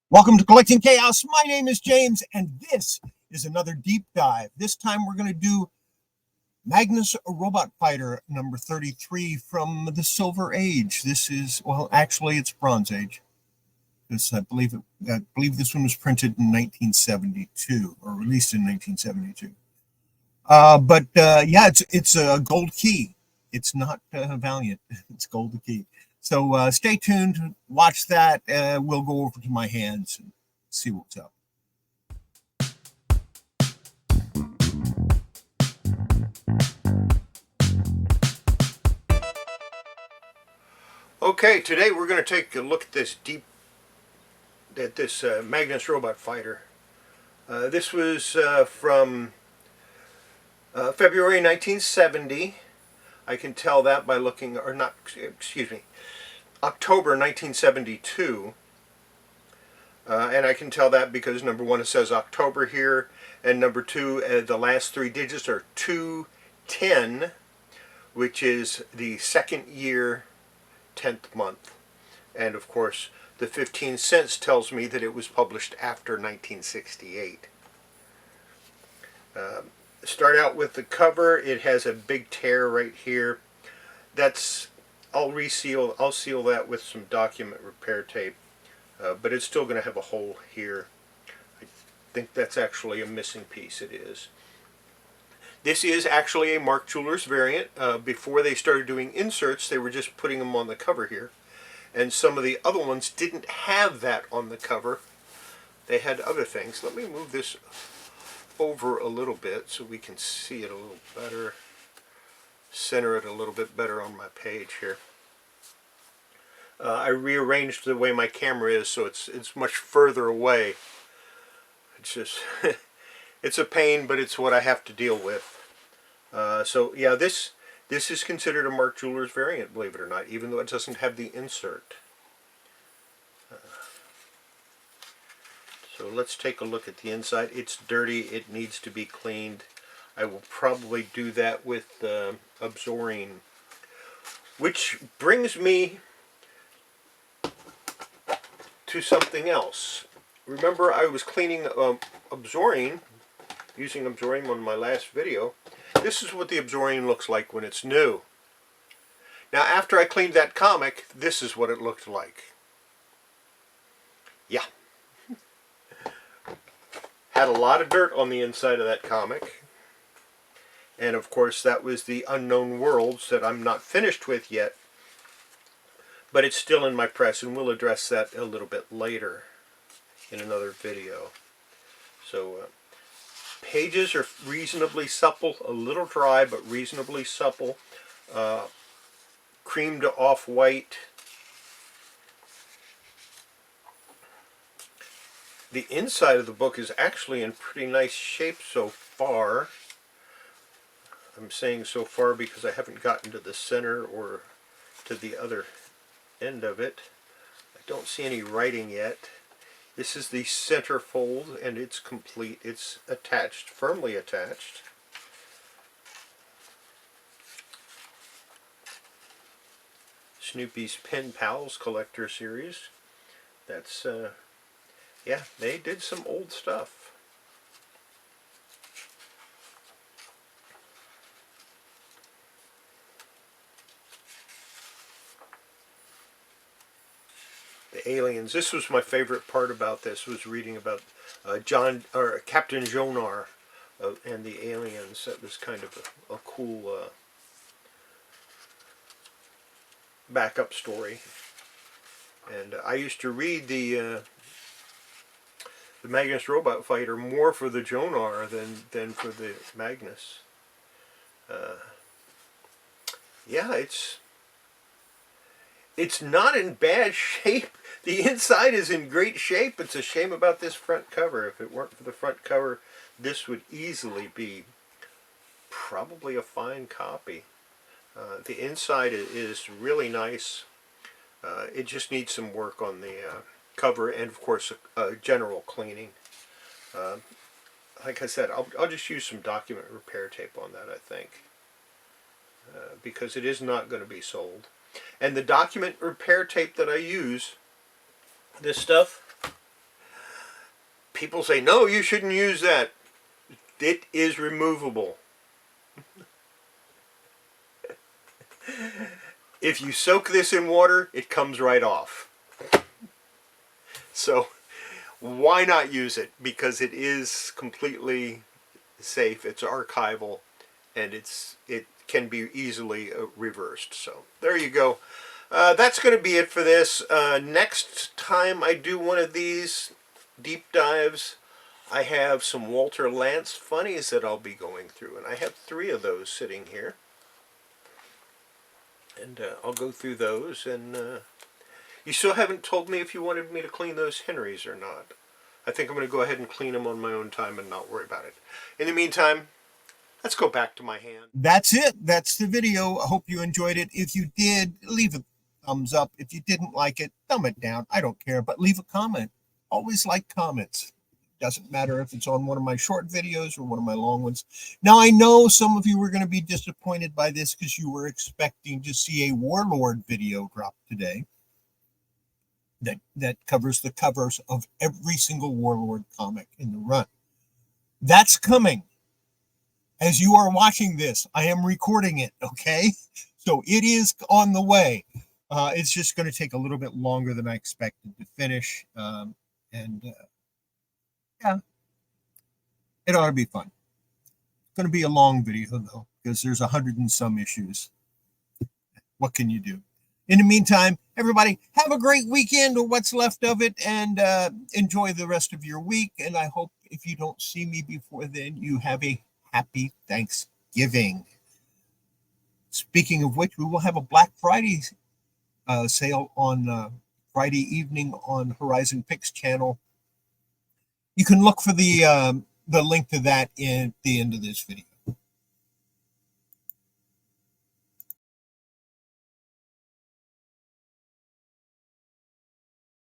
Welcome to Collecting Chaos. My name is James, and this is another deep dive. This time we're going to do Magnus, a robot fighter, number 33 from the Silver Age. This is, well, actually, it's Bronze Age. I believe this one was printed in 1972, or released in 1972. Yeah, it's a gold key. It's not Valiant. It's gold key. So stay tuned. Watch that. We'll go over to my hands and see what's up. Okay, today we're going to take a look at this Magnus robot fighter. This was from February 1970. I can tell that by looking, or not, excuse me, October 1972. And I can tell that because number one, it says October here, and number two, the last three digits are 210, which is the second year, 10th month. And of course, the 15 cents tells me that it was published after 1968. Start out with the cover. It has a big tear right here. I'll seal that with some document repair tape. But it's still going to have a hole here. I think that's actually a missing piece. It is. This is actually a Mark Jewelers variant. Before they started doing inserts, they were just putting them on the cover here. And some of the other ones didn't have that on the cover. They had other things. Let me move this over a little bit so we can see it a little better. Center it a little bit better on my page here. I rearranged the way my camera is so it's much further away. It's just it's a pain, but it's what I have to deal with. So yeah, this is considered a Mark Jewelers variant, believe it or not, even though it doesn't have the insert. So let's take a look at the inside. It's dirty. It needs to be cleaned. I will probably do that with Absorine, which brings me to something else. Remember, I was cleaning Absorine, using Absorine on my last video. This is what the Absorine looks like when it's new. Now, after I cleaned that comic, this is what it looked like. Yeah. Had a lot of dirt on the inside of that comic. And of course, that was the Unknown Worlds that I'm not finished with yet. But it's still in my press, and we'll address that a little bit later in another video. So, pages are reasonably supple, a little dry, but reasonably supple. Cream to off-white. The inside of the book is actually in pretty nice shape so far. I'm saying so far because I haven't gotten to the center or to the other end of it. I don't see any writing yet. This is the center fold, and it's complete. It's attached, firmly attached. Snoopy's Pen Pals Collector Series. That's, yeah, they did some old stuff. The aliens. This was my favorite part about this, was reading about Captain Jonar and the aliens. That was kind of a cool backup story. And I used to read the Magnus Robot Fighter more for the Jonar than for the Magnus. Yeah, it's not in bad shape. The inside is in great shape. It's a shame about this front cover. If it weren't for the front cover, this would easily be probably a fine copy. The inside is really nice. It just needs some work on the cover and, of course, general cleaning. Like I said, I'll just use some document repair tape on that, I think, because it is not going to be sold. And the document repair tape that I use, this stuff, people say, no, you shouldn't use that. It is removable. If you soak this in water, it comes right off. So why not use it? Because it is completely safe. It's archival, and it can be easily reversed. So there you go. That's going to be it for this. Next time I do one of these deep dives, I have some Walter Lantz funnies that I'll be going through, and I have 3 of those sitting here. And I'll go through those, and you still haven't told me if you wanted me to clean those Henrys or not. I think I'm going to go ahead and clean them on my own time and not worry about it. In the meantime, let's go back to my hand. That's it. That's the video. I hope you enjoyed it. If you did, leave a thumbs up. If you didn't like it, thumb it down. I don't care, but leave a comment. Always like comments. Doesn't matter if it's on one of my short videos or one of my long ones. Now, I know some of you were going to be disappointed by this because you were expecting to see a Warlord video drop today that covers the covers of every single Warlord comic in the run. That's coming. As you are watching this, I am recording it, okay? So it is on the way. It's just going to take a little bit longer than I expected to finish. Yeah, it ought to be fun. It's going to be a long video, though, because there's 100 and some issues. What can you do? In the meantime, everybody, have a great weekend or what's left of it, and enjoy the rest of your week. And I hope if you don't see me before then, you have a happy Thanksgiving. Speaking of which, we will have a Black Friday sale on Friday evening on Horizon Picks channel. You can look for the link to that in the end of this video.